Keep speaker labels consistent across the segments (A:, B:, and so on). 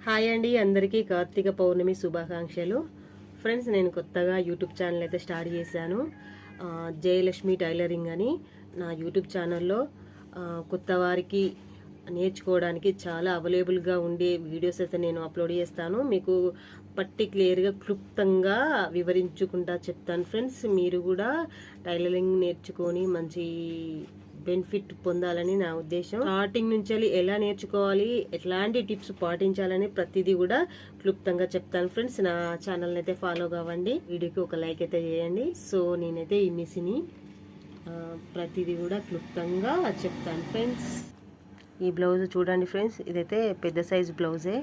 A: Hi అండి, అందరికీ కార్తీక పౌర్ణమి శుభాకాంక్షలు. ఫ్రెండ్స్, నేను కొత్తగా యూట్యూబ్ ఛానల్ అయితే స్టార్ట్ చేశాను. జయలక్ష్మి టైలరింగ్ అని నా యూట్యూబ్ ఛానల్లో కొత్త వారికి నేర్చుకోవడానికి చాలా అవైలబుల్గా ఉండే వీడియోస్ అయితే నేను అప్లోడ్ చేస్తాను. మీకు పర్టిక్యులర్గా క్లుప్తంగా వివరించుకుంటా చెప్తాను. ఫ్రెండ్స్, మీరు కూడా టైలరింగ్ నేర్చుకొని మంచి బెనిఫిట్ పొందాలని నా ఉద్దేశం. స్టార్టింగ్ నుంచి ఎలా నేర్చుకోవాలి, ఎట్లాంటి టిప్స్ పాటించాలని ప్రతిదీ కూడా క్లుప్తంగా చెప్తాను. ఫ్రెండ్స్, నా ఛానల్ అయితే ఫాలో కావండి, వీడియోకి ఒక లైక్ అయితే చేయండి. సో నేనైతే ఈ మిషన్ ప్రతిదీ కూడా క్లుప్తంగా చెప్తాను. ఫ్రెండ్స్, ఈ బ్లౌజ్ చూడండి ఫ్రెండ్స్, ఇదైతే పెద్ద సైజ్ బ్లౌజే.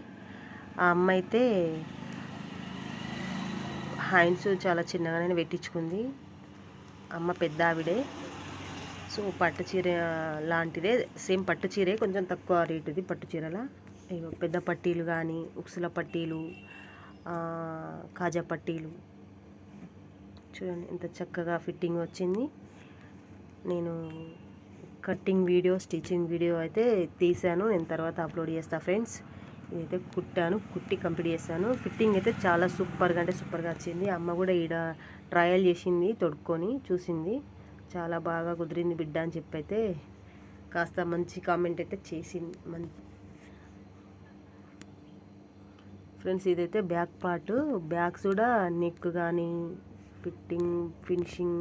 A: ఆ అమ్మ అయితే హ్యాండ్స్ చాలా చిన్నగానే పెట్టించుకుంది. అమ్మ పెద్ద ఆవిడే. సో పట్టు చీర లాంటిదే, సేమ్ పట్టు చీరే, కొంచెం తక్కువ రేటుది పట్టు చీరల. పెద్ద పట్టీలు కానీ, ఉక్సుల పట్టీలు, కాజా పట్టీలు చూడండి ఎంత చక్కగా ఫిట్టింగ్ వచ్చింది. నేను కటింగ్ వీడియో, స్టిచ్చింగ్ వీడియో అయితే తీసాను, నేను తర్వాత అప్లోడ్ చేస్తాను. ఫ్రెండ్స్, ఇదైతే కుట్టి కంప్లీట్ చేస్తాను. ఫిట్టింగ్ అయితే చాలా సూపర్గా అంటే సూపర్గా వచ్చింది. అమ్మ కూడా ఈడ ట్రయల్ చేసింది, తొడుక్కొని చూసింది, చాలా బాగా కుదిరింది బిడ్డ అని చెప్పి అయితే కాస్త మంచి కామెంట్ అయితే చేసింది. ఫ్రెండ్స్, ఇదైతే బ్యాక్ పార్ట్. బ్యాక్స్ కూడా నెక్ కానీ, ఫినిషింగ్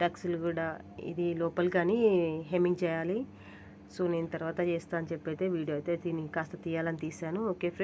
A: టక్స్లు కూడా ఇది లోపల కానీ హెమ్మింగ్ చేయాలి. సో నేను తర్వాత చేస్తా అని చెప్పి అయితే వీడియో అయితే కాస్త తీయాలని తీసాను. Okay friends.